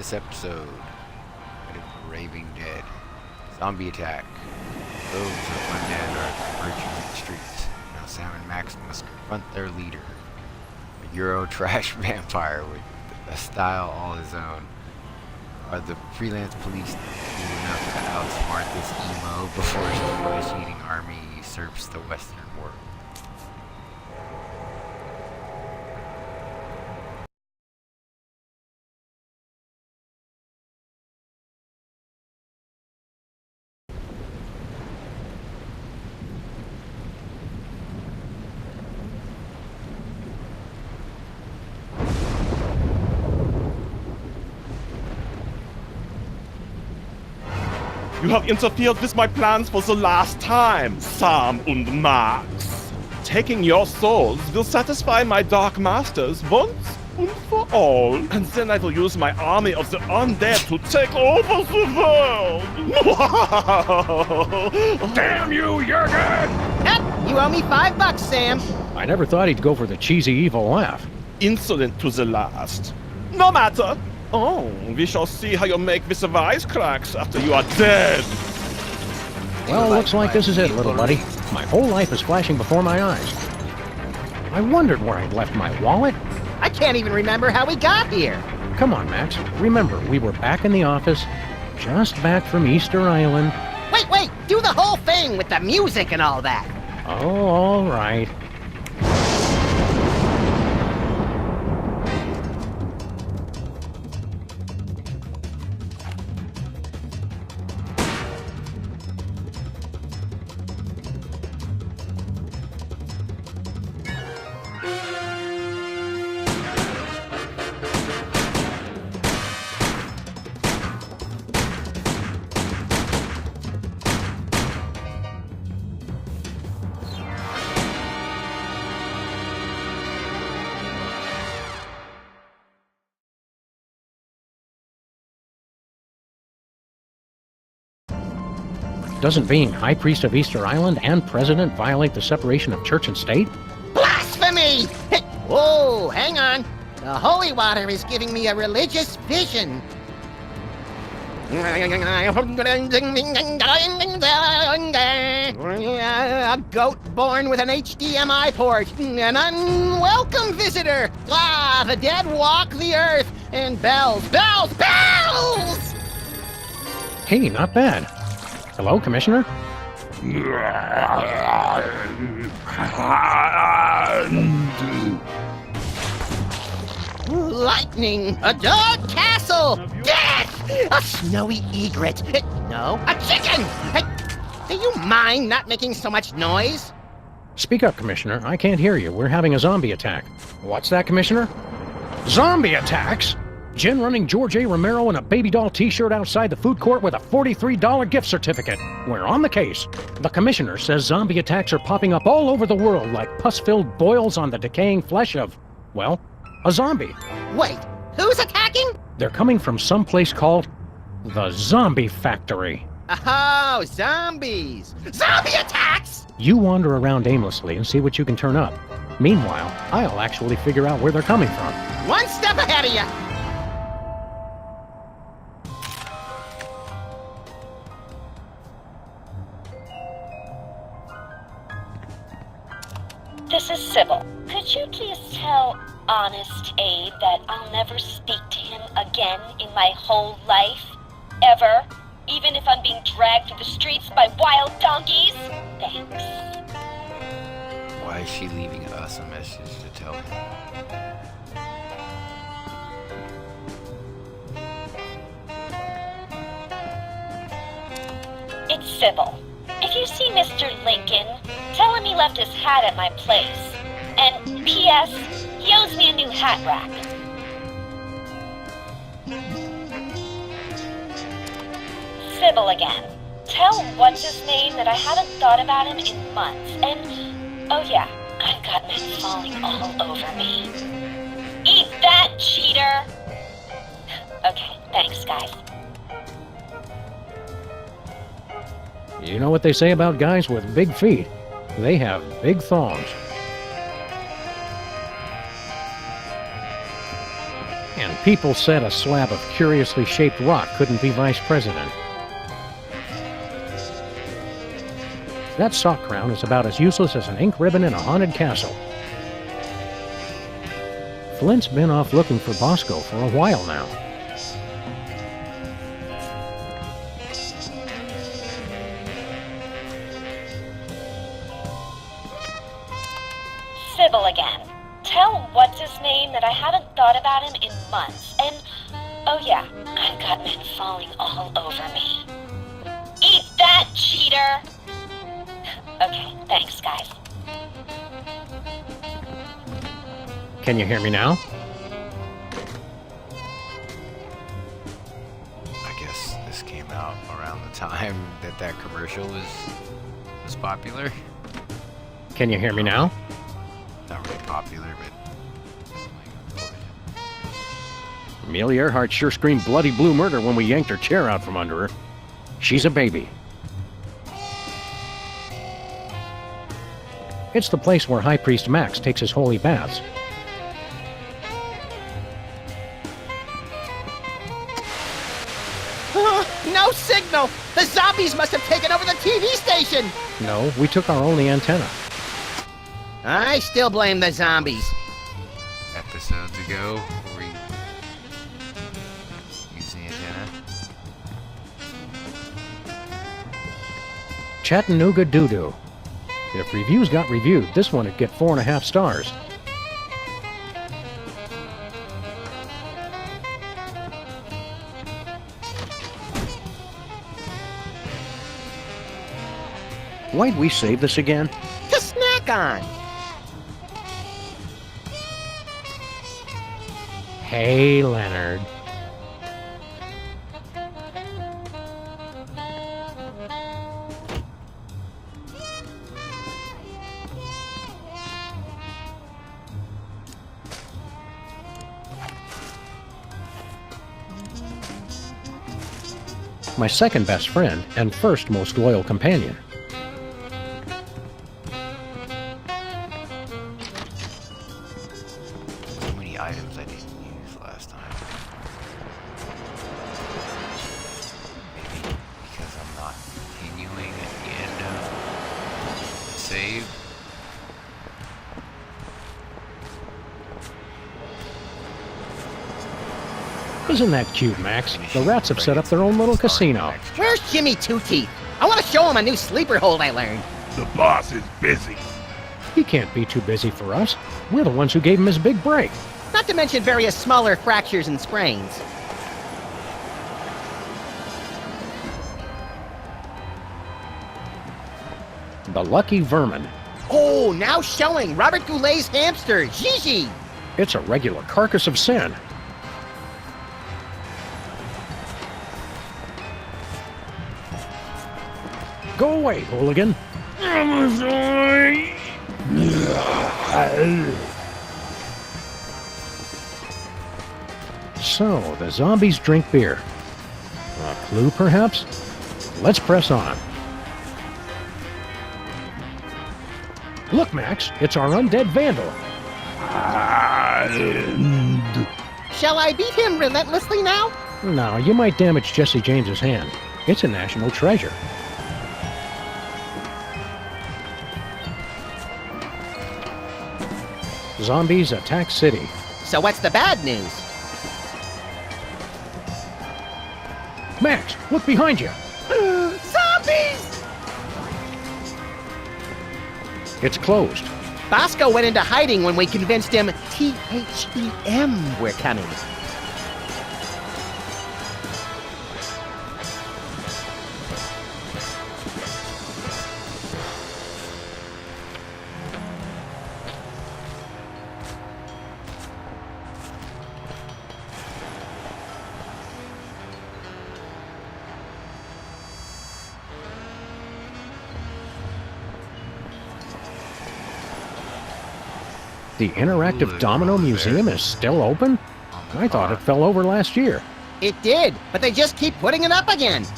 this episode of Raving Dead. Zombie attack. Those of undead are converging in the streets. Now Sam and Max must confront their leader, a Euro trash vampire with a style all his own. Are the freelance police cool enough to outsmart this emo before his flesh-eating army usurps the Western world? You have interfered with my plans for the last time, Sam and Max. Taking your souls will satisfy my dark masters once and for all. And then I will use my army of the undead to take over the world. Damn you, Jurgen! You owe me $5, Sam. I never thought he'd go for the cheesy evil laugh. Insolent to the last. No matter. Oh, we shall see how you make with the wisecracks after you are dead. Well, looks like this is it, little buddy. My whole life is flashing before my eyes. I wondered where I'd left my wallet. I can't even remember how we got here. Come on, Max. Remember, we were back in the office, just back from Easter Island. Wait, do the whole thing with the music and all that. Oh, all right. Doesn't being High Priest of Easter Island and President violate the separation of church and state? Blasphemy! Whoa, hang on. The holy water is giving me a religious vision. A goat born with an HDMI port. An unwelcome visitor. Ah, the dead walk the earth. And bells. Hey, not bad. Hello, Commissioner? Lightning! A dog castle! Death! A snowy egret! No, a chicken! Do you mind not making so much noise? Speak up, Commissioner. I can't hear you. We're having a zombie attack. What's that, Commissioner? Zombie attacks? Jen running George A. Romero in a baby doll t-shirt outside the food court with a $43 gift certificate. We're on the case. The Commissioner says zombie attacks are popping up all over the world like pus-filled boils on the decaying flesh of, well, a zombie. Wait, who's attacking? They're coming from some place called the Zombie Factory. Oh, zombies! Zombie attacks! You wander around aimlessly and see what you can turn up. Meanwhile, I'll actually figure out where they're coming from. One step ahead of you! This is Sybil. Could you please tell Honest Abe that I'll never speak to him again in my whole life? Ever? Even if I'm being dragged through the streets by wild donkeys? Thanks. Why is she leaving us a message to tell him? It's Sybil. If you see Mr. Lincoln, tell him he left his hat at my place. And P.S., he owes me a new hat rack. Sybil again. Tell what's-his-name that I haven't thought about him in months. And, oh yeah, I've got men falling all over me. Eat that, cheater! Okay, thanks, guys. You know what they say about guys with big feet? They have big thongs. And people said a slab of curiously shaped rock couldn't be vice president. That sock crown is about as useless as an ink ribbon in a haunted castle. Flint's been off looking for Bosco for a while now. Sybil again. Tell what's-his-name that I haven't thought about him in months. And, oh yeah, I've got men falling all over me. Eat that, cheater! Okay, thanks, guys. Can you hear me now? I guess this came out around the time that that commercial was popular. Can you hear me now? Not really popular, but Amelia Earhart sure screamed bloody blue murder when we yanked her chair out from under her. She's a baby. It's the place where High Priest Max takes his holy baths. No signal! The zombies must have taken over the TV station! No, we took our only antenna. I still blame the zombies. episodes ago, where we used the antenna. Chattanooga Doo-Doo. If reviews got reviewed, this one would get 4.5 stars. Why'd we save this again? To snack on! Hey, Leonard. My second best friend and first most loyal companion. So many items I didn't use last time. Maybe because I'm not continuing at the end of the save. Isn't that cute, Max? The rats have set up their own little casino. Where's Jimmy Two Teeth? I want to show him a new sleeper hold I learned. The boss is busy. He can't be too busy for us. We're the ones who gave him his big break. Not to mention various smaller fractures and sprains. The Lucky Vermin. Oh, now showing Robert Goulet's hamster, Gigi. It's a regular carcass of sin. Go away, hooligan. So, the zombies drink beer. A clue, perhaps? Let's press on. Look, Max, it's our undead vandal. Shall I beat him relentlessly now? No, you might damage Jesse James's hand. It's a national treasure. Zombies attack city. So what's the bad news? Max, look behind you. Zombies! It's closed. Bosco went into hiding when we convinced him THEM we're coming. The Interactive Domino Museum is still open? I thought it fell over last year. It did, but they just keep putting it up again. So,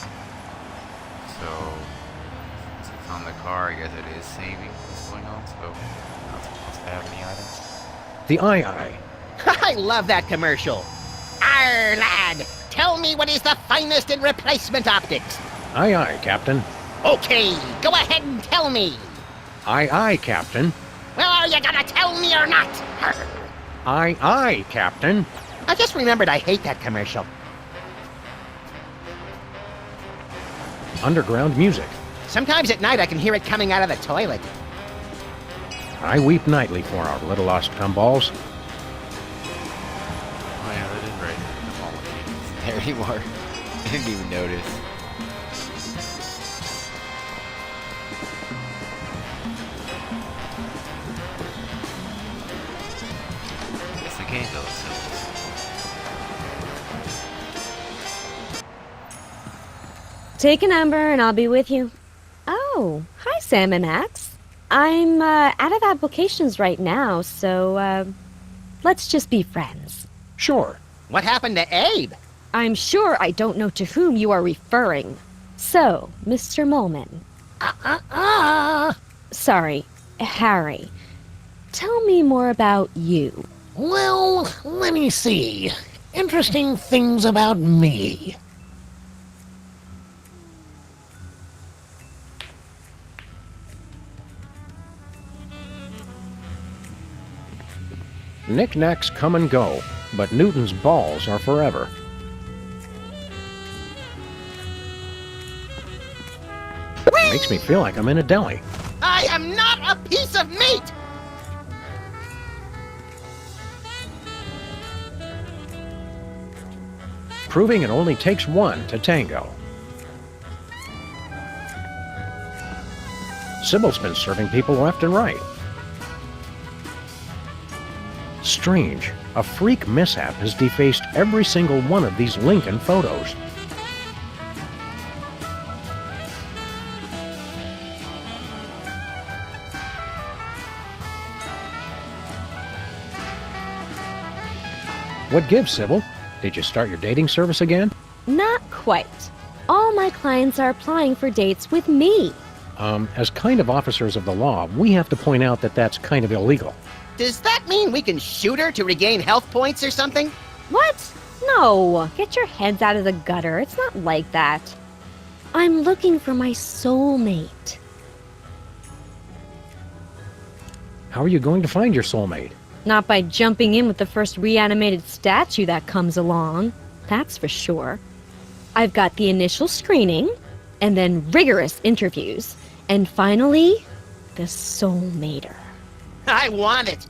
since it's on the car, I guess it is saving what's going on, so not supposed to have any items. The Eye. I love that commercial. Arr, lad! Tell me what is the finest in replacement optics. Aye, aye, Captain. Okay, go ahead and tell me. Aye, aye, Captain. Well, are you gonna tell me or not? Arr. Aye, aye, Captain. I just remembered I hate that commercial. Underground music. Sometimes at night I can hear it coming out of the toilet. I weep nightly for our little lost gumballs. Oh yeah, that is right. The ball isn't there anymore. I didn't even notice. Guess I can't go with symbols. Take a number and I'll be with you. Oh, hi Sam and Max. I'm out of applications right now, so let's just be friends. Sure. What happened to Abe? I'm sure I don't know to whom you are referring. So, Mr. Molman. Sorry, Harry. Tell me more about you. Well, let me see. Interesting things about me. Knickknacks come and go, but Newton's balls are forever. Makes me feel like I'm in a deli. I am not a piece of meat! Proving it only takes one to tango. Sybil's been serving people left and right. Strange. A freak mishap has defaced every single one of these Lincoln photos. What gives, Sybil? Did you start your dating service again? Not quite. All my clients are applying for dates with me. As kind of officers of the law, we have to point out that that's kind of illegal. Does that mean we can shoot her to regain health points or something? What? No. Get your heads out of the gutter. It's not like that. I'm looking for my soulmate. How are you going to find your soulmate? Not by jumping in with the first reanimated statue that comes along. That's for sure. I've got the initial screening, and then rigorous interviews, and finally, the soulmater. I want it.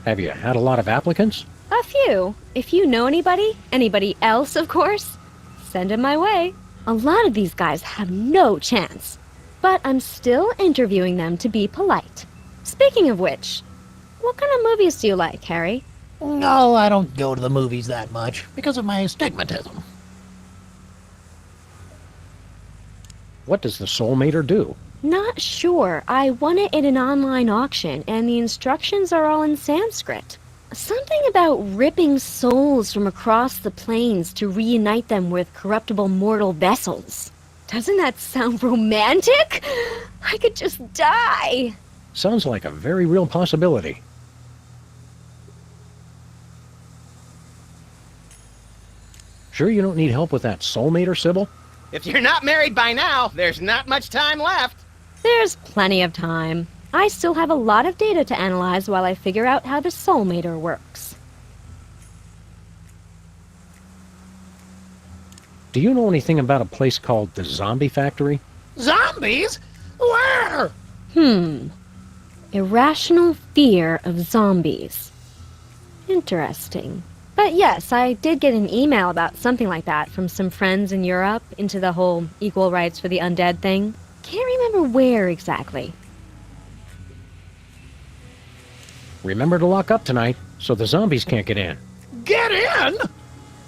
Have you had a lot of applicants? A few. If you know anybody else, of course, send them my way. A lot of these guys have no chance, but I'm still interviewing them to be polite. Speaking of which, what kind of movies do you like, Harry? No, I don't go to the movies that much because of my astigmatism. What does the soulmater do? Not sure. I won it in an online auction, and the instructions are all in Sanskrit. Something about ripping souls from across the plains to reunite them with corruptible mortal vessels. Doesn't that sound romantic? I could just die. Sounds like a very real possibility. Sure you don't need help with that soulmater, Sybil? If you're not married by now, there's not much time left. There's plenty of time. I still have a lot of data to analyze while I figure out how the soulmater works. Do you know anything about a place called the Zombie Factory? Zombies? Where? Irrational fear of zombies. Interesting. But yes, I did get an email about something like that from some friends in Europe into the whole equal rights for the undead thing. Can't remember where exactly. Remember to lock up tonight so the zombies can't get in. Get in?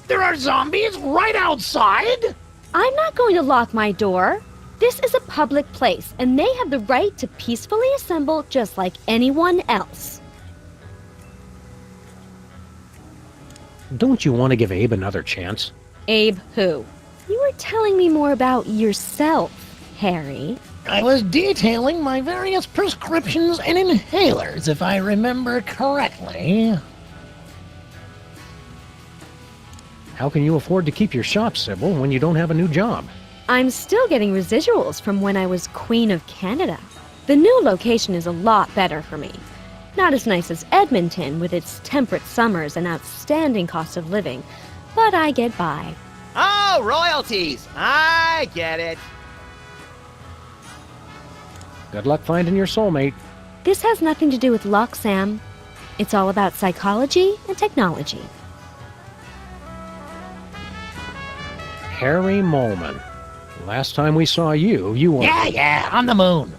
There are zombies right outside? I'm not going to lock my door. This is a public place, and they have the right to peacefully assemble just like anyone else. Don't you want to give Abe another chance? Abe who? You were telling me more about yourself, Harry. I was detailing my various prescriptions and inhalers, if I remember correctly. How can you afford to keep your shop, Sybil, when you don't have a new job? I'm still getting residuals from when I was Queen of Canada. The new location is a lot better for me. Not as nice as Edmonton with its temperate summers and outstanding cost of living, but I get by. Oh, royalties! I get it. Good luck finding your soulmate. This has nothing to do with luck, Sam. It's all about psychology and technology. Harry Molman. Last time we saw you, you were... Yeah, on the moon.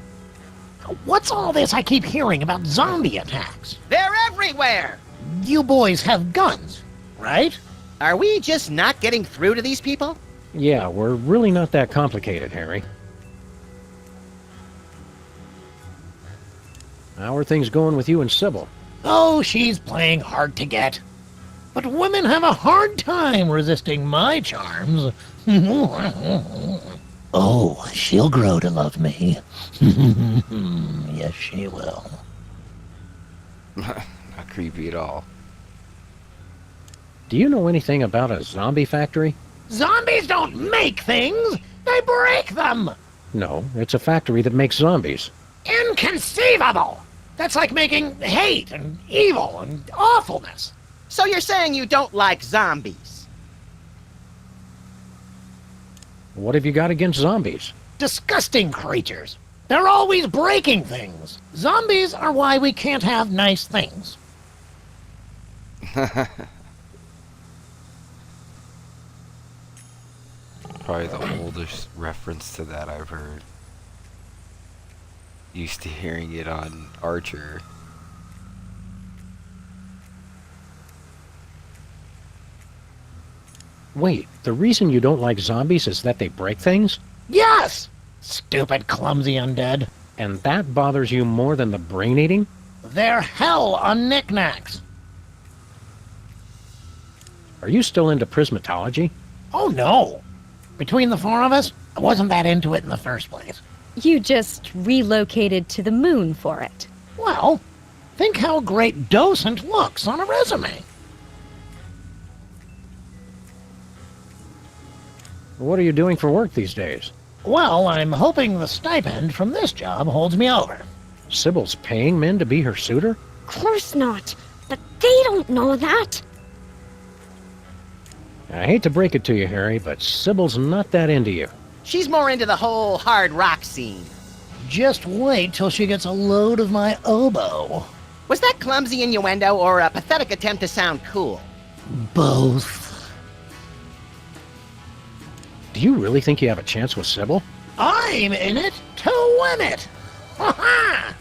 What's all this I keep hearing about zombie attacks? They're everywhere! You boys have guns, right? Are we just not getting through to these people? Yeah, we're really not that complicated, Harry. How are things going with you and Sybil? Oh, she's playing hard to get. But women have a hard time resisting my charms. Oh, she'll grow to love me. Yes, she will. Not creepy at all. Do you know anything about a zombie factory? Zombies don't make things, they break them! No, it's a factory that makes zombies. Inconceivable! That's like making hate and evil and awfulness. So you're saying you don't like zombies? What have you got against zombies? Disgusting creatures. They're always breaking things. Zombies are why we can't have nice things. Probably the oldest reference to that I've heard. Used to hearing it on Archer. Wait, the reason you don't like zombies is that they break things? Yes! Stupid, clumsy undead. And that bothers you more than the brain eating? They're hell on knickknacks. Are you still into prismatology? Oh no! Between the four of us, I wasn't that into it in the first place. You just relocated to the moon for it. Well, think how great docent looks on a resume. What are you doing for work these days? Well, I'm hoping the stipend from this job holds me over. Sybil's paying men to be her suitor? Of course not. But they don't know that. I hate to break it to you, Harry, but Sybil's not that into you. She's more into the whole hard rock scene. Just wait till she gets a load of my oboe. Was that clumsy innuendo or a pathetic attempt to sound cool? Both. Do you really think you have a chance with Sybil? I'm in it to win it! Ha ha!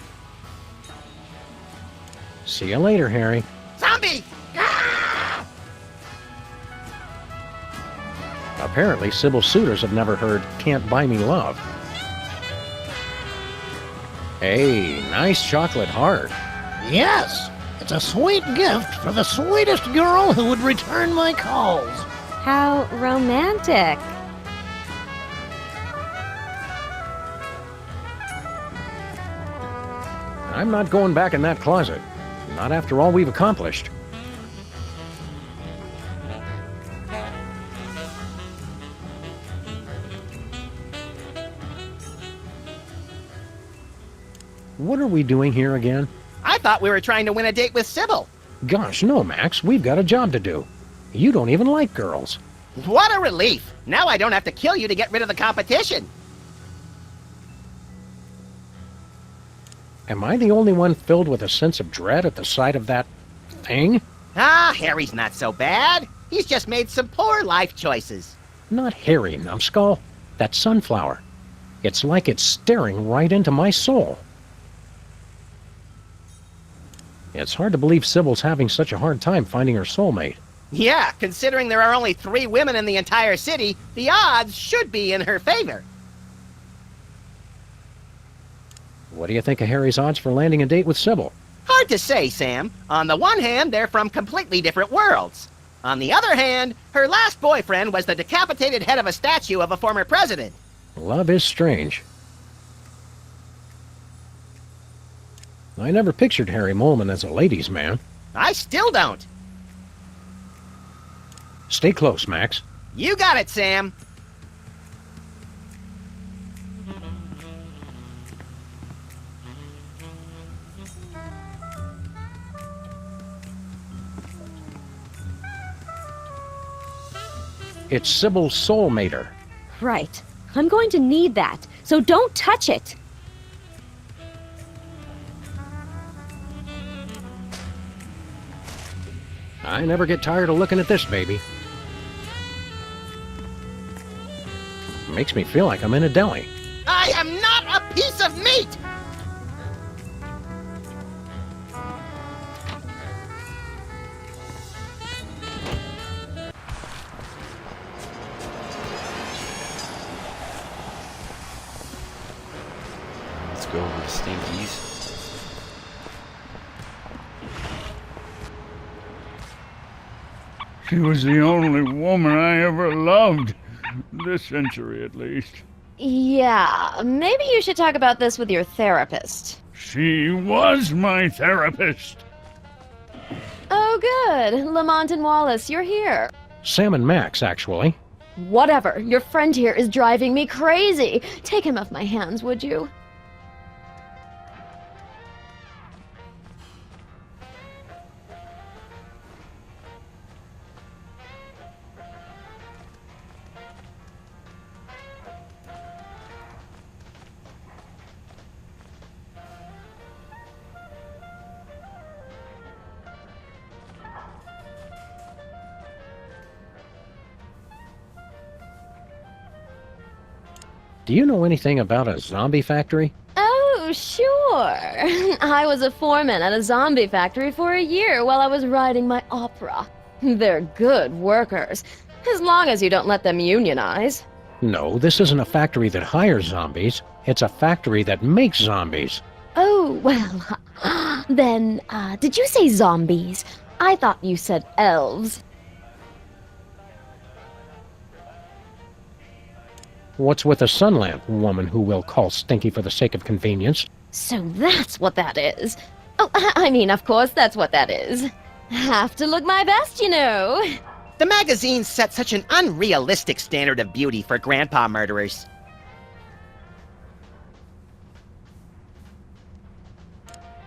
See you later, Harry. Zombie! Ah! Apparently, Sybil's suitors have never heard Can't Buy Me Love. Hey, nice chocolate heart. Yes, it's a sweet gift for the sweetest girl who would return my calls. How romantic. I'm not going back in that closet. Not after all we've accomplished. What are we doing here again? I thought we were trying to win a date with Sybil. Gosh, no, Max. We've got a job to do. You don't even like girls. What a relief! Now I don't have to kill you to get rid of the competition. Am I the only one filled with a sense of dread at the sight of that thing? Ah, Harry's not so bad. He's just made some poor life choices. Not Harry, numbskull. That sunflower. It's like it's staring right into my soul. It's hard to believe Sybil's having such a hard time finding her soulmate. Yeah, considering there are only 3 women in the entire city, the odds should be in her favor. What do you think of Harry's odds for landing a date with Sybil? Hard to say, Sam. On the one hand, they're from completely different worlds. On the other hand, her last boyfriend was the decapitated head of a statue of a former president. Love is strange. I never pictured Harry Molman as a ladies' man. I still don't. Stay close, Max. You got it, Sam. It's Sybil's soul mater. Right. I'm going to need that, so don't touch it. I never get tired of looking at this baby. Makes me feel like I'm in a deli. I am not a piece of meat! Let's go over to Stinky's. She was the only woman I ever loved. This century, at least. Yeah, maybe you should talk about this with your therapist. She was my therapist. Oh, good. Lamont and Wallace, you're here. Sam and Max, actually. Whatever. Your friend here is driving me crazy. Take him off my hands, would you? Do you know anything about a zombie factory? Oh, sure. I was a foreman at a zombie factory for a year while I was writing my opera. They're good workers, as long as you don't let them unionize. No, this isn't a factory that hires zombies. It's a factory that makes zombies. Oh, well, then, did you say zombies? I thought you said elves. What's with a sun lamp, woman who will call Stinky for the sake of convenience? So that's what that is. Oh, I mean, of course that's what that is. Have to look my best, you know. The magazine set such an unrealistic standard of beauty for grandpa murderers.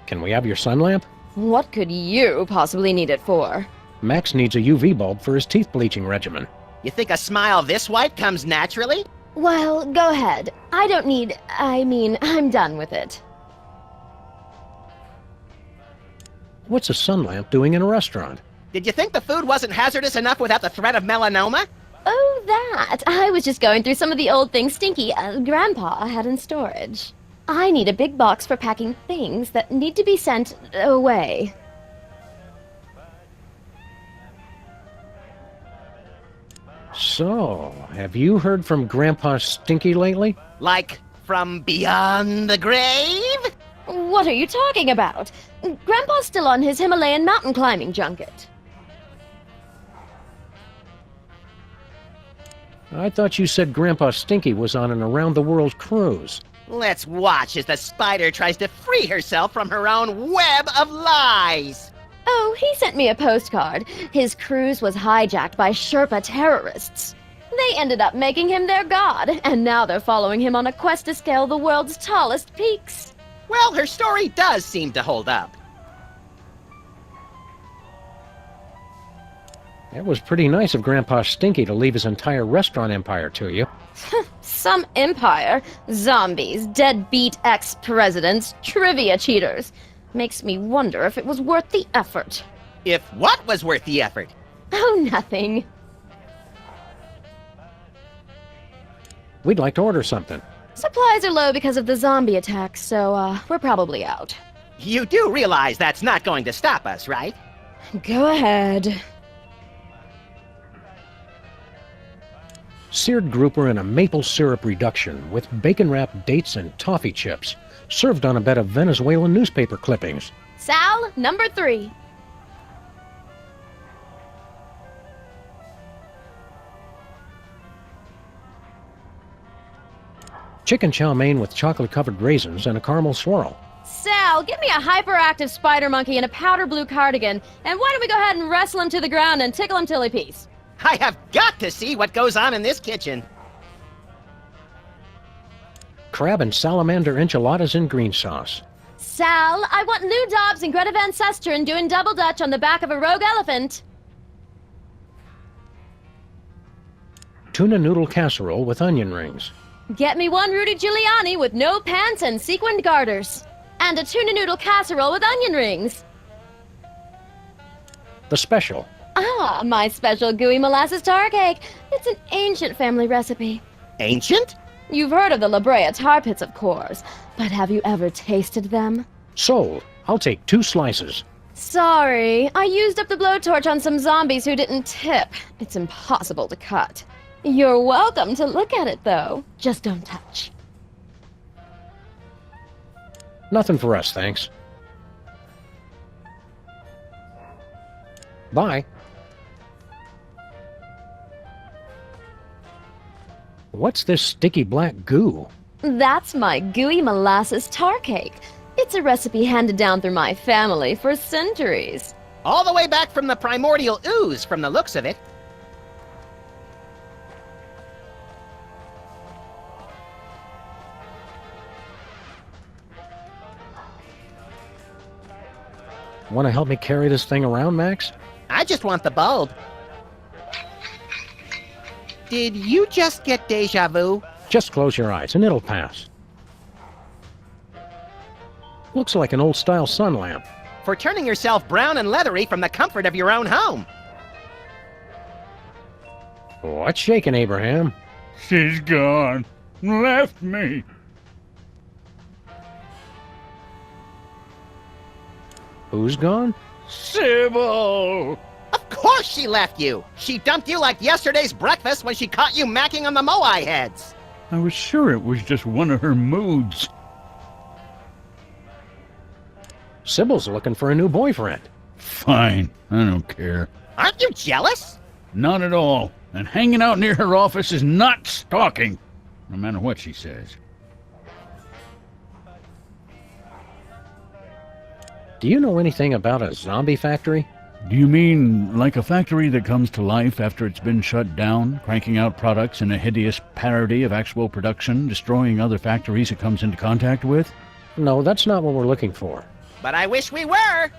Can we have your sun lamp? What could you possibly need it for? Max needs a UV bulb for his teeth bleaching regimen. You think a smile this white comes naturally? Well, go ahead. I'm done with it. What's a sun lamp doing in a restaurant? Did you think the food wasn't hazardous enough without the threat of melanoma? Oh, that. I was just going through some of the old things Stinky, Grandpa, had in storage. I need a big box for packing things that need to be sent away. So, have you heard from Grandpa Stinky lately? Like, from beyond the grave? What are you talking about? Grandpa's still on his Himalayan mountain climbing junket. I thought you said Grandpa Stinky was on an around-the-world cruise. Let's watch as the spider tries to free herself from her own web of lies. Oh, he sent me a postcard. His cruise was hijacked by Sherpa terrorists. They ended up making him their god, and now they're following him on a quest to scale the world's tallest peaks. Well, her story does seem to hold up. It was pretty nice of Grandpa Stinky to leave his entire restaurant empire to you. Some empire. Zombies, deadbeat ex-presidents, trivia cheaters. Makes me wonder if it was worth the effort. If what was worth the effort? Oh, nothing. We'd like to order something. Supplies are low because of the zombie attack, so, we're probably out. You do realize that's not going to stop us, right? Go ahead. Seared grouper in a maple syrup reduction with bacon-wrapped dates and toffee chips, served on a bed of Venezuelan newspaper clippings. Sal, number 3. Chicken chow mein with chocolate-covered raisins and a caramel swirl. Sal, get me a hyperactive spider monkey in a powder blue cardigan, and why don't we go ahead and wrestle him to the ground and tickle him till he pees? I have got to see what goes on in this kitchen. Crab and salamander enchiladas in green sauce. Sal, I want Lou Dobbs and Greta Van Susteren doing double dutch on the back of a rogue elephant. Tuna noodle casserole with onion rings. Get me one Rudy Giuliani with no pants and sequined garters. And a tuna noodle casserole with onion rings. The special. Ah, my special gooey molasses tar cake. It's an ancient family recipe. Ancient? You've heard of the La Brea tar pits, of course, but have you ever tasted them? Sold. I'll take 2 slices. Sorry, I used up the blowtorch on some zombies who didn't tip. It's impossible to cut. You're welcome to look at it, though. Just don't touch. Nothing for us, thanks. Bye. What's this sticky black goo? That's my gooey molasses tar cake. It's a recipe handed down through my family for centuries. All the way back from the primordial ooze, from the looks of it. Want to help me carry this thing around, Max? I just want the bulb. Did you just get deja vu? Just close your eyes and it'll pass. Looks like an old-style sun lamp. For turning yourself brown and leathery from the comfort of your own home. What's shaking, Abraham? She's gone. Left me. Who's gone? Sybil! Of course she left you! She dumped you like yesterday's breakfast when she caught you macking on the moai heads! I was sure it was just one of her moods. Sybil's looking for a new boyfriend. Fine, I don't care. Aren't you jealous? Not at all. And hanging out near her office is not stalking, no matter what she says. Do you know anything about a zombie factory? Do you mean like a factory that comes to life after it's been shut down, cranking out products in a hideous parody of actual production, destroying other factories it comes into contact with? No, that's not what we're looking for. But I wish we were!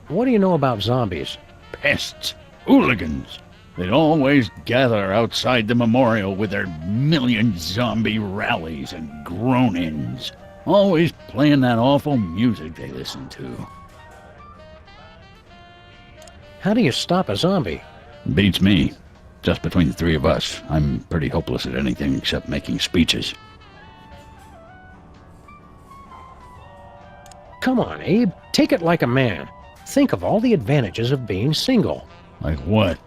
What do you know about zombies? Pests, hooligans. They'd always gather outside the memorial with their million zombie rallies and groan-ins. Always playing that awful music they listen to. How do you stop a zombie? Beats me. Just between the 3 of us, I'm pretty hopeless at anything except making speeches. Come on, Abe. Take it like a man. Think of all the advantages of being single. Like what?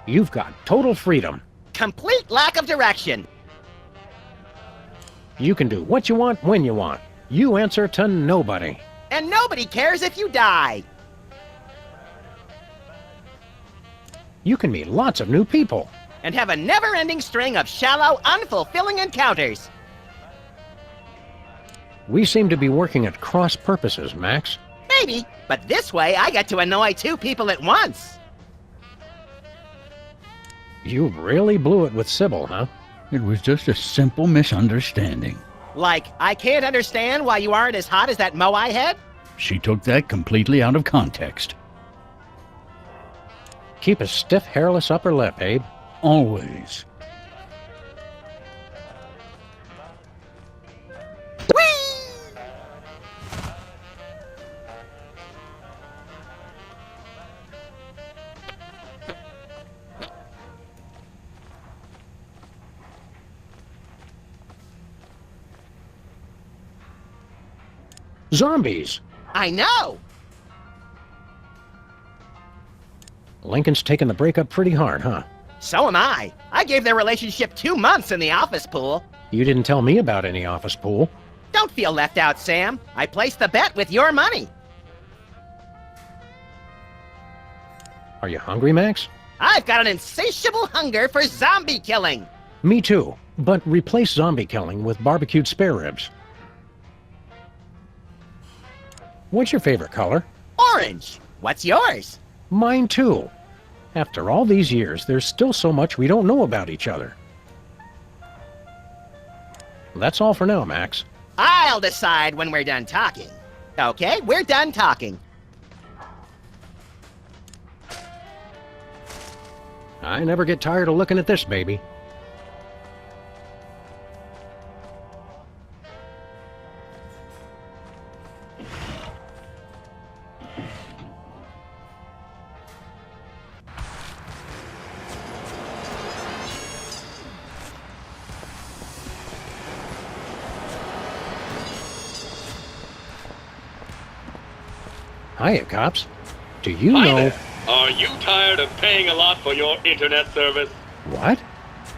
You've got total freedom. Complete lack of direction! You can do what you want when you want. You answer to nobody. And nobody cares if you die! You can meet lots of new people. And have a never-ending string of shallow, unfulfilling encounters! We seem to be working at cross purposes, Max. Maybe, but this way I get to annoy 2 people at once! You really blew it with Sybil, huh? It was just a simple misunderstanding. Like, I can't understand why you aren't as hot as that moai head? She took that completely out of context. Keep a stiff, hairless upper lip, Abe. Always. Zombies! I know! Lincoln's taking the breakup pretty hard, huh? So am I. I gave their relationship 2 months in the office pool. You didn't tell me about any office pool. Don't feel left out, Sam. I placed the bet with your money. Are you hungry, Max? I've got an insatiable hunger for zombie killing. Me too, but replace zombie killing with barbecued spare ribs. What's your favorite color? Orange. What's yours? Mine too. After all these years, there's still so much we don't know about each other. That's all for now, Max. I'll decide when we're done talking. Okay, we're done talking. I never get tired of looking at this baby. Hiya, cops. Do you Hi know... there. Are you tired of paying a lot for your internet service? What?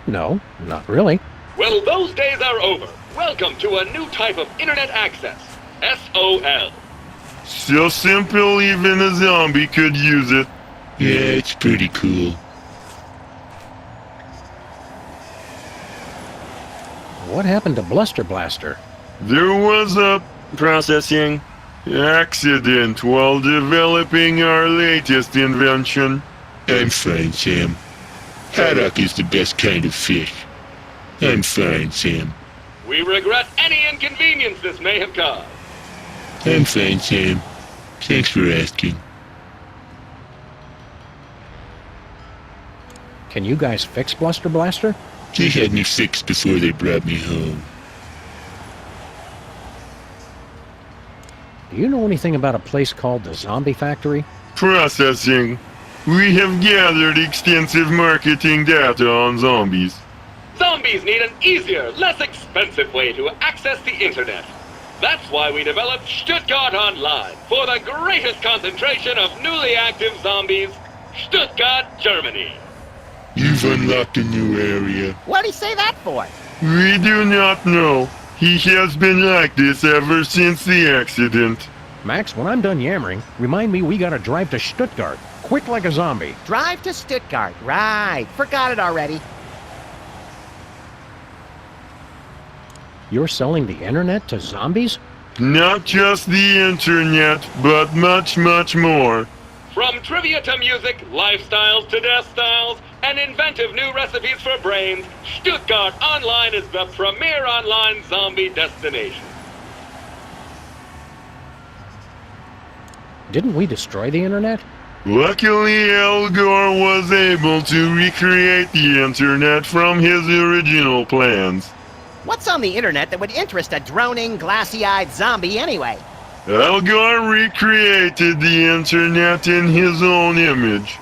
No, not really. Well, those days are over. Welcome to a new type of internet access. SOL. So simple even a zombie could use it. Yeah, it's pretty cool. What happened to Bluster Blaster? There was a processing accident while developing our latest invention. I'm fine, Sam. Haddock is the best kind of fish. I'm fine, Sam. We regret any inconvenience this may have caused. I'm fine, Sam. Thanks for asking. Can you guys fix Bluster Blaster? They had me fixed before they brought me home. Do you know anything about a place called the Zombie Factory? Processing. We have gathered extensive marketing data on zombies. Zombies need an easier, less expensive way to access the internet. That's why we developed Stuttgart Online for the greatest concentration of newly active zombies, Stuttgart, Germany. You've unlocked a new area. What'd he say that for? We do not know. He has been like this ever since the accident. Max, when I'm done yammering, remind me we gotta drive to Stuttgart. Quick like a zombie. Drive to Stuttgart. Right. Forgot it already. You're selling the internet to zombies? Not just the internet, but much, much more. From trivia to music, lifestyles to death styles, and inventive new recipes for brains, Stuttgart Online is the premier online zombie destination. Didn't we destroy the internet? Luckily, Al Gore was able to recreate the internet from his original plans. What's on the internet that would interest a droning, glassy-eyed zombie anyway? Al Gore recreated the internet in his own image.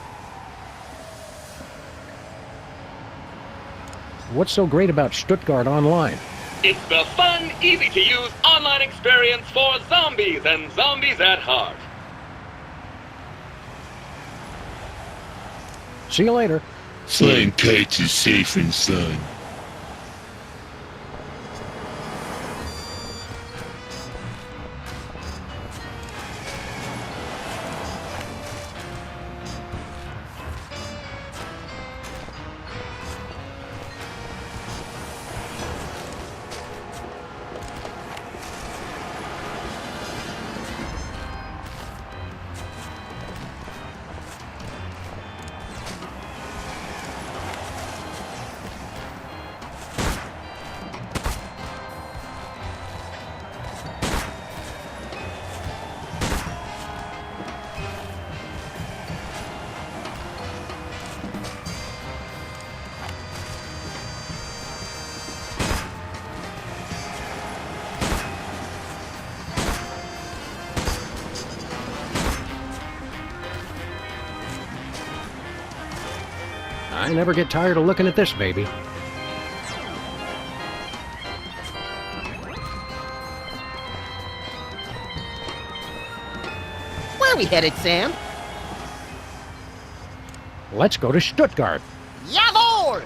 What's so great about Stuttgart Online? It's the fun, easy-to-use online experience for zombies and zombies at heart. See you later. Flying kites is safe and fun. I never get tired of looking at this baby. Where are we headed, Sam? Let's go to Stuttgart. Jawohl!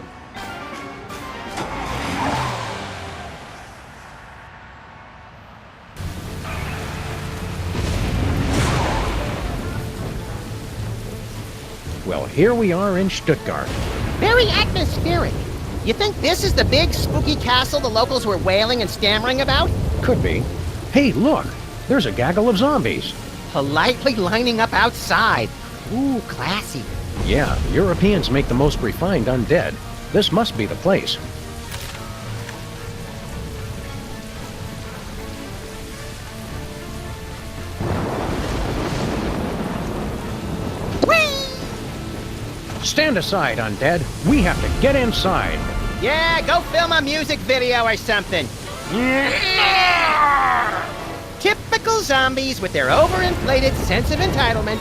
Well, here we are in Stuttgart. Very atmospheric. You think this is the big, spooky castle the locals were wailing and stammering about? Could be. Hey, look! There's a gaggle of zombies. Politely lining up outside. Ooh, classy. Yeah, Europeans make the most refined undead. This must be the place. Stand aside, undead. We have to get inside. Yeah, go film a music video or something. Typical zombies with their overinflated sense of entitlement.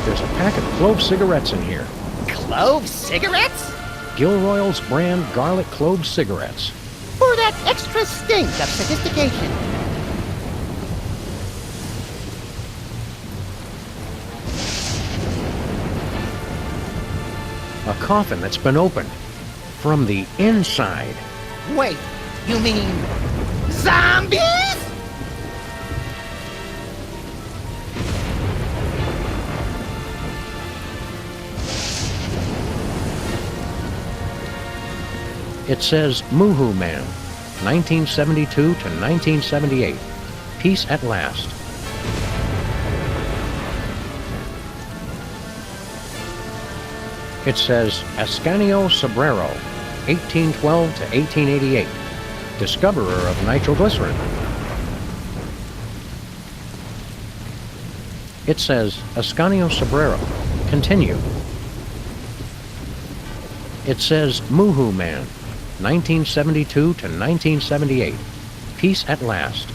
There's a pack of clove cigarettes in here. Clove cigarettes? Gilroy's brand garlic clove cigarettes. For that extra stink of sophistication. A coffin that's been opened from the inside. Wait, you mean zombies? It says Moohoo Man, 1972 to 1978. Peace at last. It says Ascanio Sobrero, 1812 to 1888. Discoverer of nitroglycerin. It says Ascanio Sobrero. Continue. It says Moohoo Man, 1972 to 1978. Peace at last.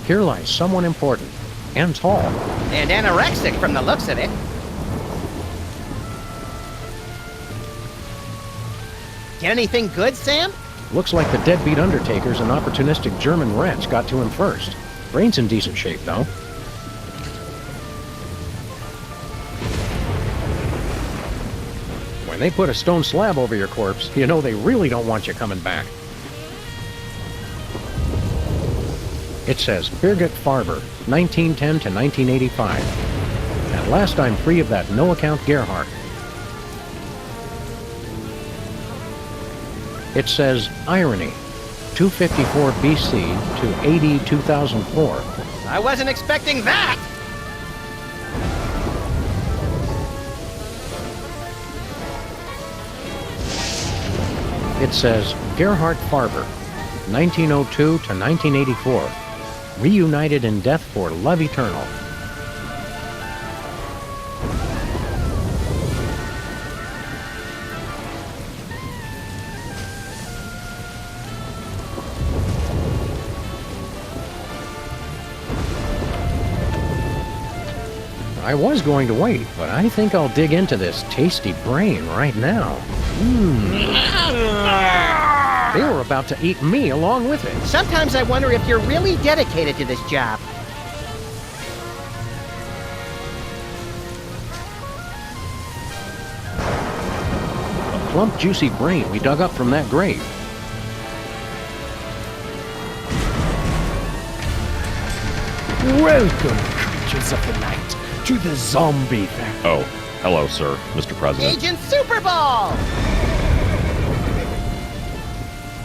Here lies someone important and tall. And anorexic from the looks of it. Get anything good, Sam? Looks like the deadbeat undertakers and opportunistic German rats got to him first. Brain's in decent shape, though. When they put a stone slab over your corpse, you know they really don't want you coming back. It says Birgit Farber, 1910 to 1985. At last I'm free of that no-account Gerhardt. It says Irony, 254 BC to AD 2004. I wasn't expecting that! It says Gerhard Farber, 1902 to 1984. Reunited in death for love eternal. I was going to wait, but I think I'll dig into this tasty brain right now. They were about to eat me along with it. Sometimes I wonder if you're really dedicated to this job. A plump, juicy brain we dug up from that grave. Welcome, creatures of the night, to the zombie factory. Oh, hello, sir, Mr. President. Agent Super Ball!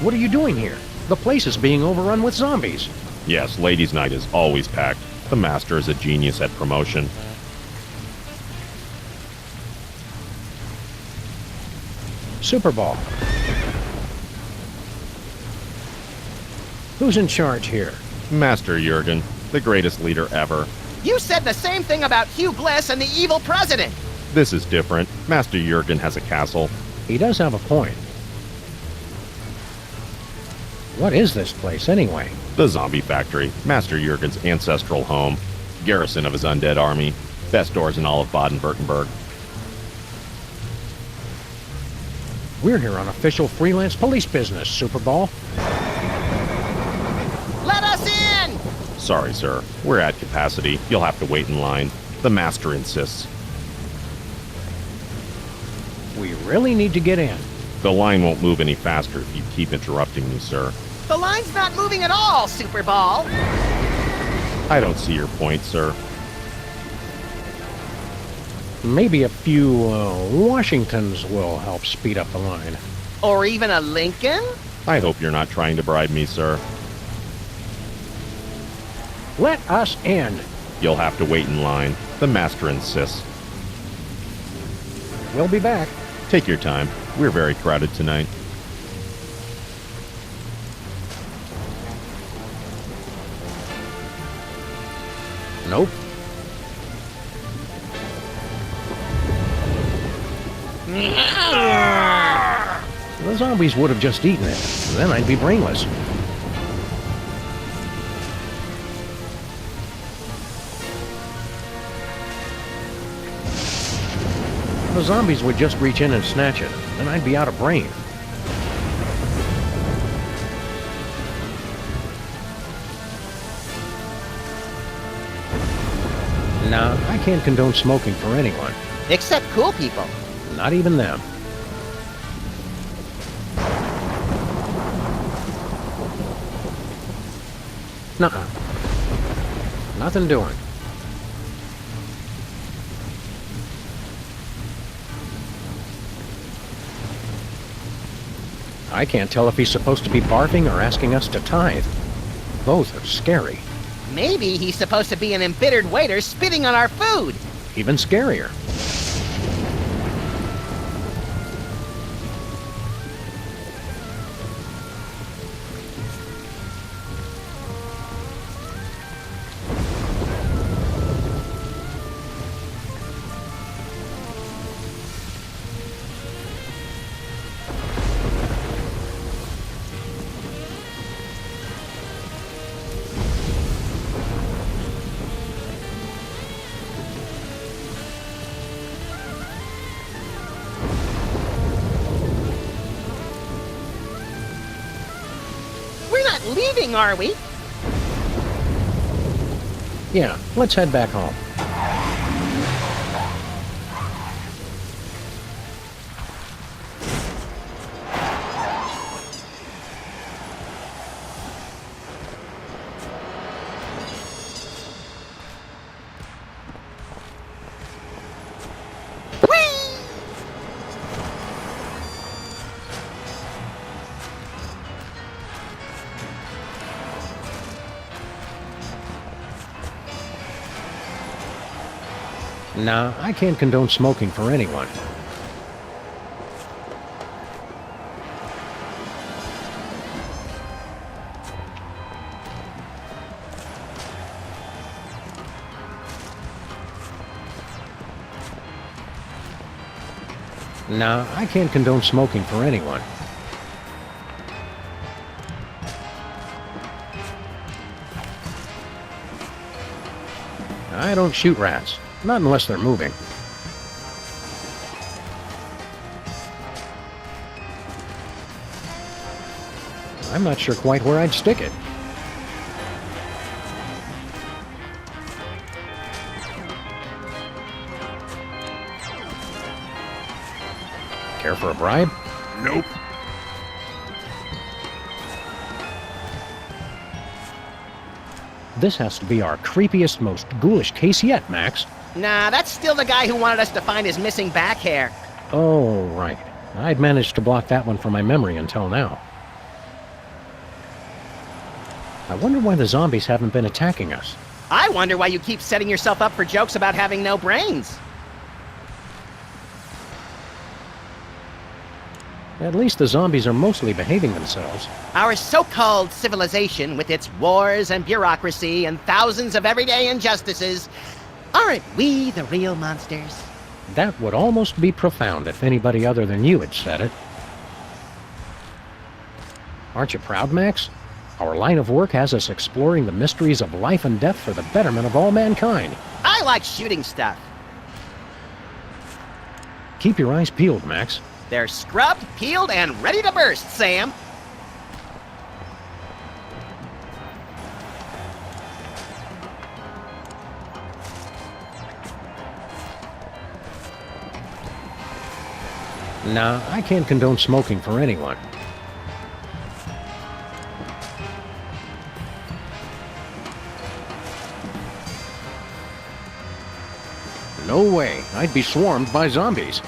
What are you doing here? The place is being overrun with zombies. Yes, ladies' night is always packed. The master is a genius at promotion. Super Ball. Who's in charge here? Master Jurgen, the greatest leader ever. You said the same thing about Hugh Bliss and the evil president! This is different. Master Jurgen has a castle. He does have a point. What is this place, anyway? The zombie factory, Master Jurgen's ancestral home, garrison of his undead army, best doors in all of Baden-Württemberg. We're here on official freelance police business, Super Ball. Let us in! Sorry, sir. We're at capacity. You'll have to wait in line. The master insists. We really need to get in. The line won't move any faster if you keep interrupting me, sir. The line's not moving at all, Super Ball. I don't see your point, sir. Maybe a few Washingtons will help speed up the line. Or even a Lincoln? I hope you're not trying to bribe me, sir. Let us in. You'll have to wait in line. The master insists. We'll be back. Take your time. We're very crowded tonight. Nope. The zombies would have just eaten it. Then I'd be brainless. The zombies would just reach in and snatch it. Then I'd be out of brain. Nah, I can't condone smoking for anyone. Except cool people. Not even them. Nuh-uh. Nothing doing. I can't tell if he's supposed to be barfing or asking us to tithe. Both are scary. Maybe he's supposed to be an embittered waiter spitting on our food. Even scarier. Leaving, are we? Yeah, let's head back home. Nah, I can't condone smoking for anyone. Nah, I can't condone smoking for anyone. I don't shoot rats. Not unless they're moving. I'm not sure quite where I'd stick it. Care for a bribe? Nope. This has to be our creepiest, most ghoulish case yet, Max. Nah, that's still the guy who wanted us to find his missing back hair. Oh, right. I'd managed to block that one from my memory until now. I wonder why the zombies haven't been attacking us. I wonder why you keep setting yourself up for jokes about having no brains. At least the zombies are mostly behaving themselves. Our so-called civilization, with its wars and bureaucracy and thousands of everyday injustices, aren't we the real monsters? That would almost be profound if anybody other than you had said it. Aren't you proud, Max? Our line of work has us exploring the mysteries of life and death for the betterment of all mankind. I like shooting stuff. Keep your eyes peeled, Max. They're scrubbed, peeled, and ready to burst, Sam. Nah, I can't condone smoking for anyone. No way. I'd be swarmed by zombies.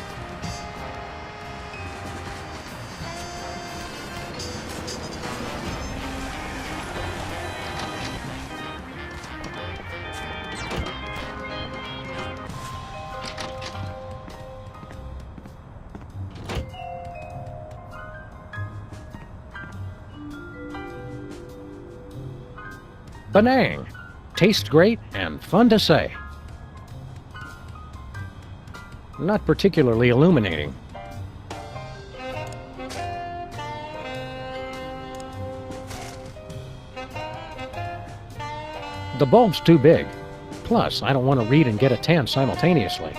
Penang. Tastes great and fun to say. Not particularly illuminating. The bulb's too big. Plus, I don't want to read and get a tan simultaneously.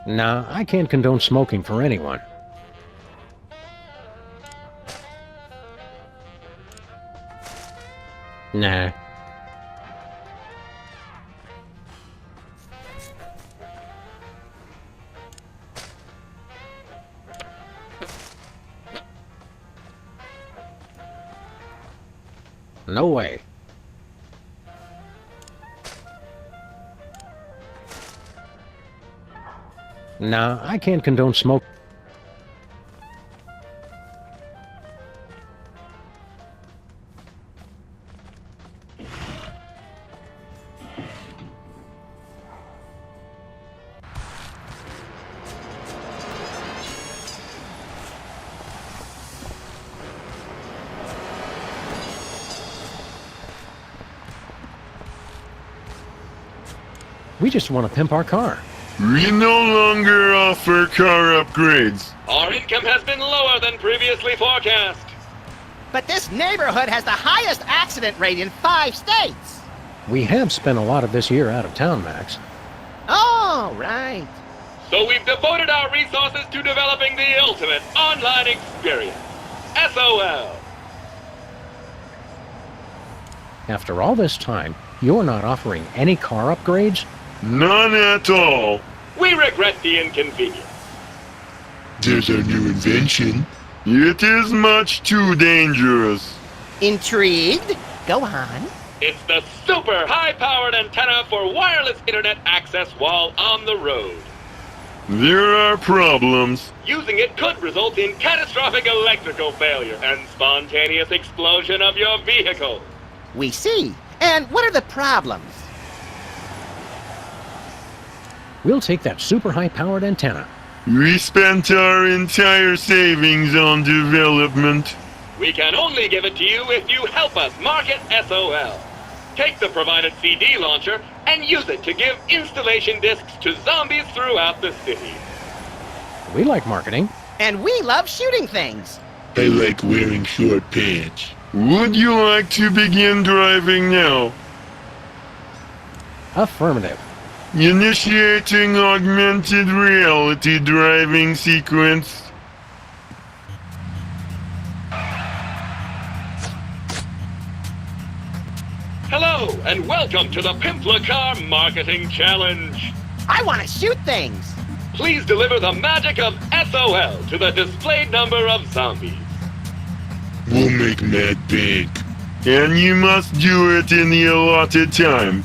Nah, I can't condone smoking for anyone. Nah. No way. Nah, I can't condone smoke. We just want to pimp our car. We no longer offer car upgrades. Our income has been lower than previously forecast. But this neighborhood has the highest accident rate in 5 states. We have spent a lot of this year out of town, Max. Oh, right. So we've devoted our resources to developing the ultimate online experience. SOL. After all this time, you're not offering any car upgrades? None at all. We regret the inconvenience. There's our new invention. It is much too dangerous. Intrigued? Go on. It's the super high-powered antenna for wireless internet access while on the road. There are problems. Using it could result in catastrophic electrical failure and spontaneous explosion of your vehicle. We see. And what are the problems? We'll take that super high-powered antenna. We spent our entire savings on development. We can only give it to you if you help us market SOL. Take the provided CD launcher and use it to give installation discs to zombies throughout the city. We like marketing. And we love shooting things. I like wearing short pants. Would you like to begin driving now? Affirmative. Initiating augmented reality driving sequence. Hello, and welcome to the Pimpla Car Marketing Challenge. I want to shoot things. Please deliver the magic of SOL to the displayed number of zombies. We'll make mad bank. And you must do it in the allotted time.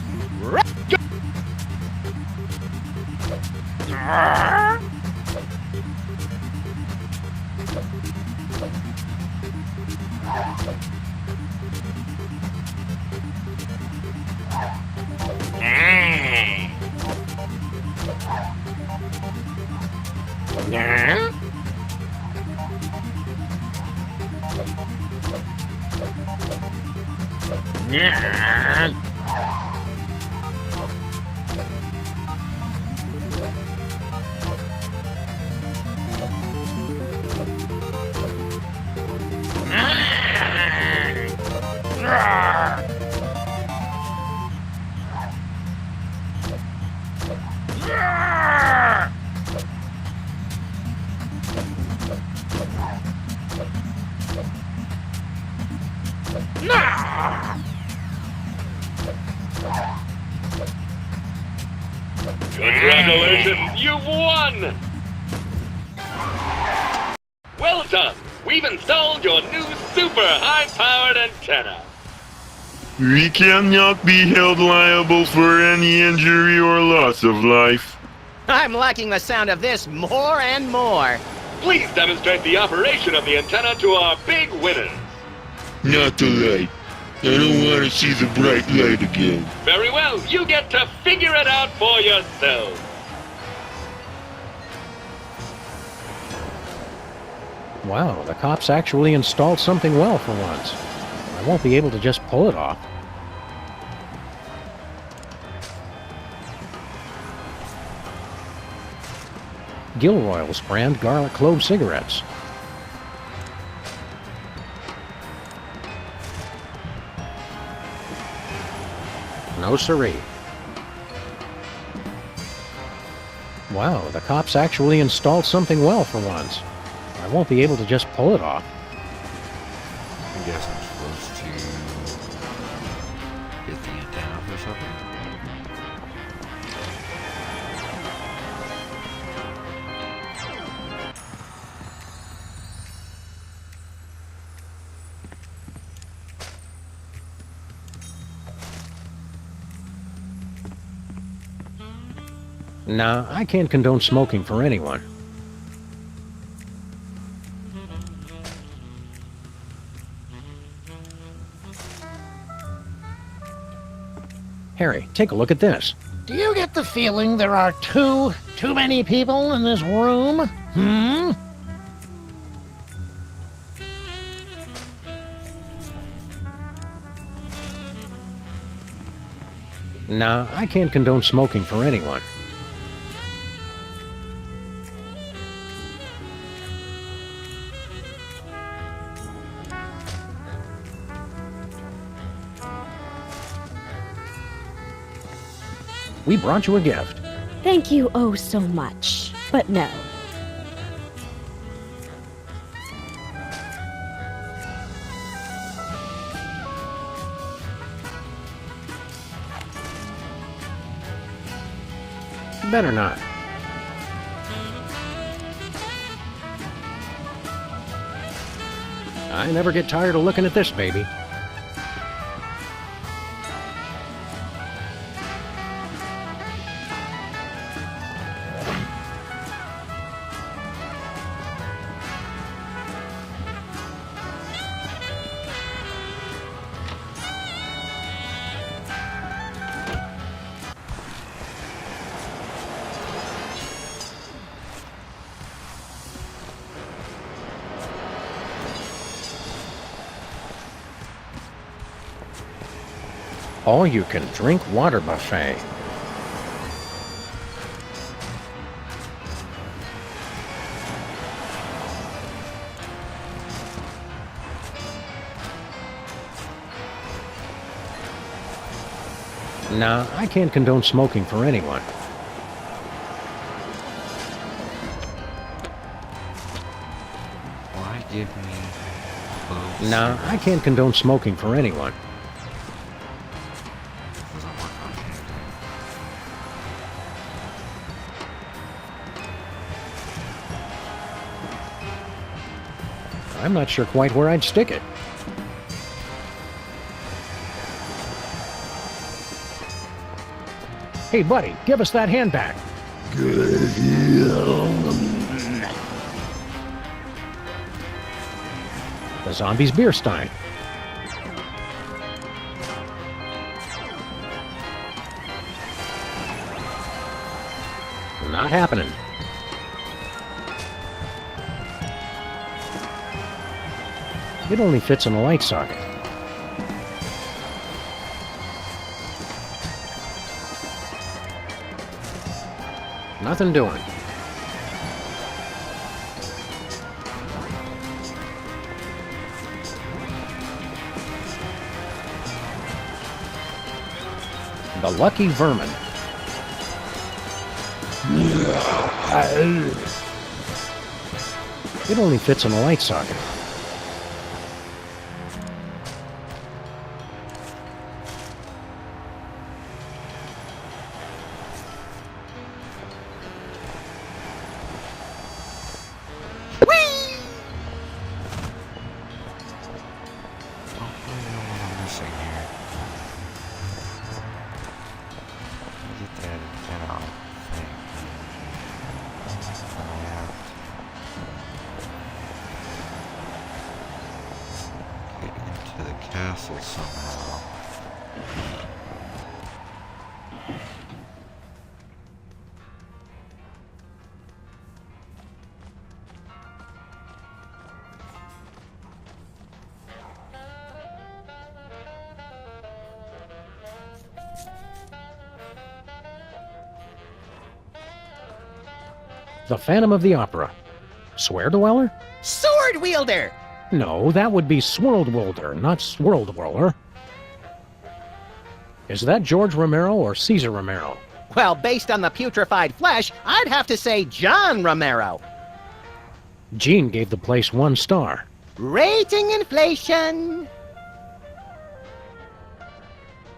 Congratulations, you've won! Well done! We've installed your new super high-powered antenna. We cannot be held liable for any injury or loss of life. I'm liking the sound of this more and more. Please demonstrate the operation of the antenna to our big winners. Not the light. I don't want to see the bright light again. Very well, you get to figure it out for yourself. Wow, the cops actually installed something well for once. I won't be able to just pull it off. Gilroy's brand garlic clove cigarettes. No siree. Wow, the cops actually installed something well for once. I won't be able to just pull it off. I guess I'm supposed to hit the antenna or something. Nah, I can't condone smoking for anyone. Harry, take a look at this. Do you get the feeling there are too many people in this room? Nah, I can't condone smoking for anyone. We brought you a gift. Thank you oh so much, but no. Better not. I never get tired of looking at this baby. All-you-can-drink water buffet. Nah, I can't condone smoking for anyone. Why give me clothes? Nah, I can't condone smoking for anyone. Doesn't work on anything. I'm not sure quite where I'd stick it. Hey, buddy, give us that hand back. The zombie's beer stein. Not happening. It only fits in a light socket. Nothing doing. The lucky vermin. It only fits in a light socket. Castle somehow. The Phantom of the Opera. Swear Dweller? Sword wielder! No, that would be Swirlwilder, not Swirldweller. Is that George Romero or Caesar Romero? Well, based on the putrefied flesh, I'd have to say John Romero. Gene gave the place 1 star. Rating inflation.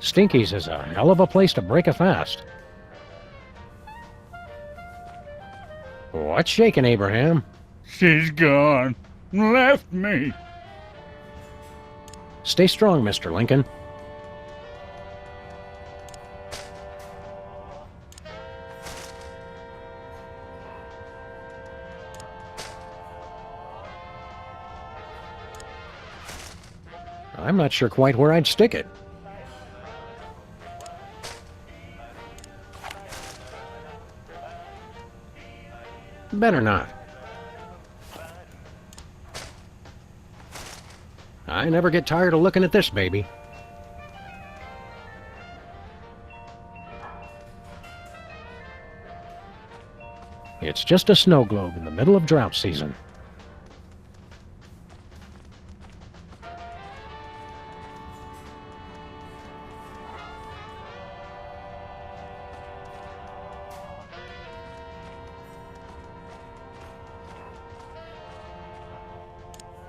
Stinky's is a hell of a place to break a fast. What's shaking, Abraham? She's gone. Left me. Stay strong, Mr. Lincoln. I'm not sure quite where I'd stick it. Better not. I never get tired of looking at this baby. It's just a snow globe in the middle of drought season.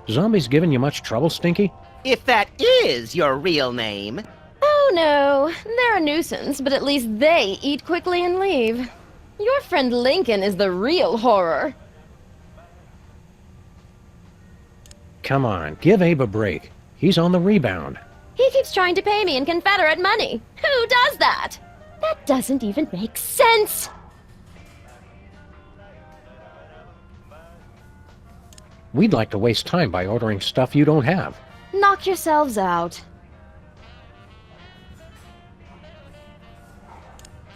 Zombies giving you much trouble, Stinky? If that is your real name. Oh no, they're a nuisance, but at least they eat quickly and leave. Your friend Lincoln is the real horror. Come on, give Abe a break. He's on the rebound. He keeps trying to pay me in Confederate money. Who does that? That doesn't even make sense. We'd like to waste time by ordering stuff you don't have. Knock yourselves out.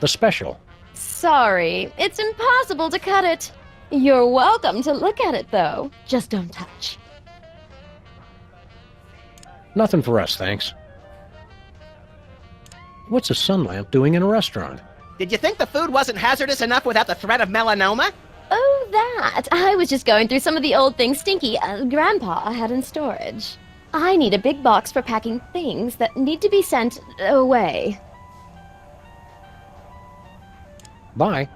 The special. Sorry, it's impossible to cut it. You're welcome to look at it, though. Just don't touch. Nothing for us, thanks. What's a sun lamp doing in a restaurant? Did you think the food wasn't hazardous enough without the threat of melanoma? Oh, that. I was just going through some of the old things Stinky, Grandpa, had in storage. I need a big box for packing things that need to be sent away. Bye.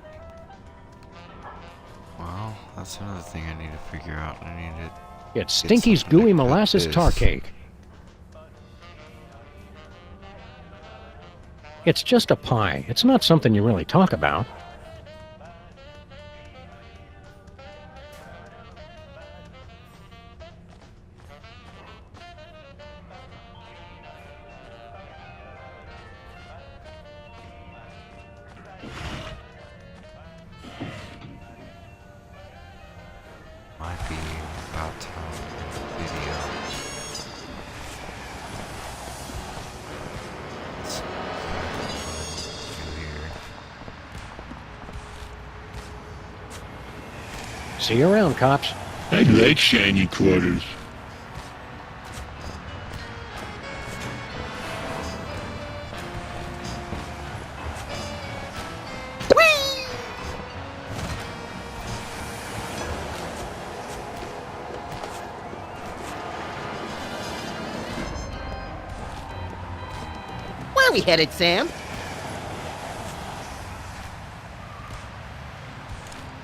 Well, that's another thing I need to figure out. I need to... It's Stinky's gooey molasses tar cake. It's just a pie. It's not something you really talk about. See you around, cops. I'd like shiny quarters. Where are we headed, Sam?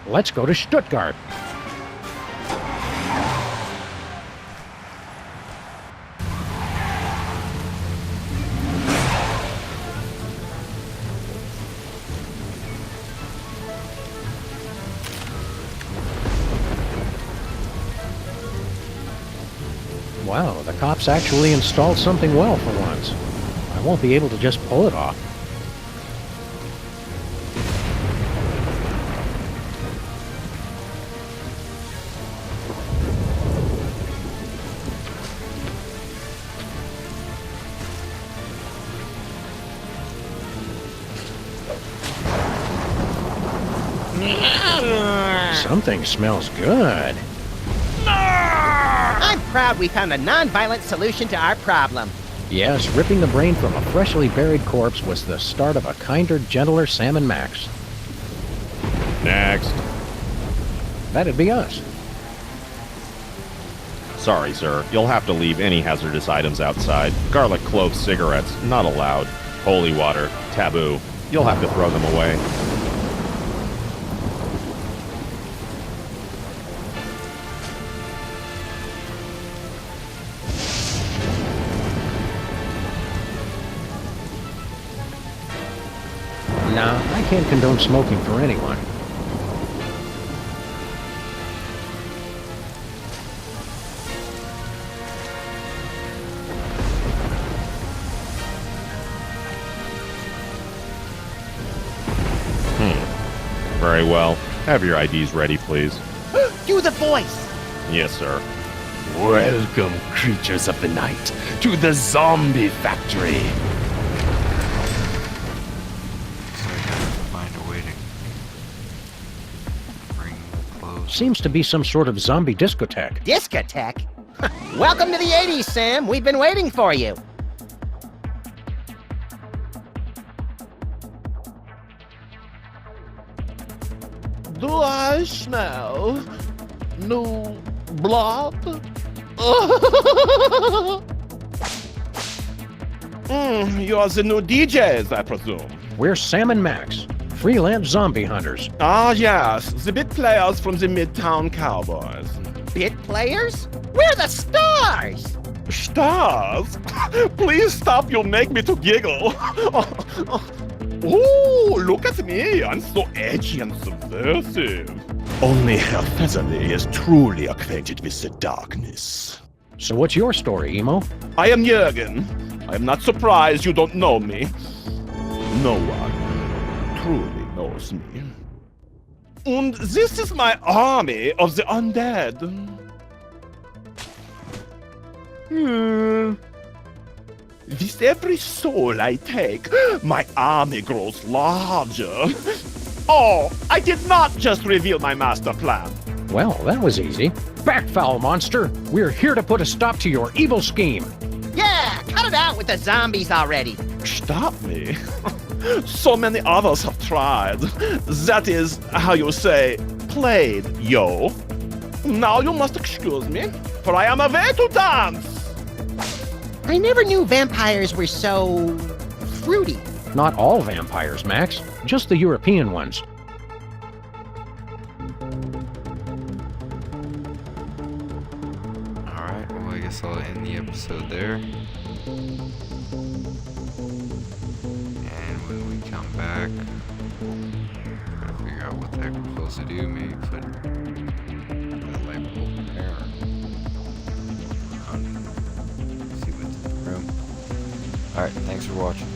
Let's go to Stuttgart. Wow, the cops actually installed something well for once. I won't be able to just pull it off. Something smells good. I'm proud we found a non-violent solution to our problem. Yes, ripping the brain from a freshly buried corpse was the start of a kinder, gentler Sam and Max. Next. That'd be us. Sorry, sir. You'll have to leave any hazardous items outside. Garlic clove cigarettes, not allowed. Holy water, taboo. You'll have to throw them away. Nah, I can't condone smoking for anyone. Very well. Have your IDs ready, please. Do the voice! Yes, sir. Welcome, creatures of the night, to the zombie factory. So I have to find a way to bring clothes. Seems to be some sort of zombie discotheque. Discotheque? Welcome to the 80s, Sam. We've been waiting for you. Do I smell new blood? You're the new DJs, I presume. We're Sam and Max, freelance zombie hunters. Ah, yes, the bit players from the Midtown Cowboys. Bit players? We're the stars! Stars? Please stop, you'll make me to giggle. Oh, look at me, I'm so edgy and subversive. Only Herr Featherly is truly acquainted with the darkness. So what's your story, Emo? I am Jürgen. I am not surprised you don't know me. No one truly knows me. And this is my army of the undead. With every soul I take, my army grows larger. Oh, I did not just reveal my master plan. Well, that was easy. Back, foul monster! We're here to put a stop to your evil scheme. Yeah, cut it out with the zombies already. Stop me? So many others have tried. That is how you say, played, yo. Now you must excuse me, for I am away to dance. I never knew vampires were so fruity. Not all vampires, Max. Just the European ones. Alright, well, I guess I'll end the episode there. And when we come back, try to figure out what the heck we're supposed to do. Maybe put a light bulb there. See what's in the room. Alright, thanks for watching.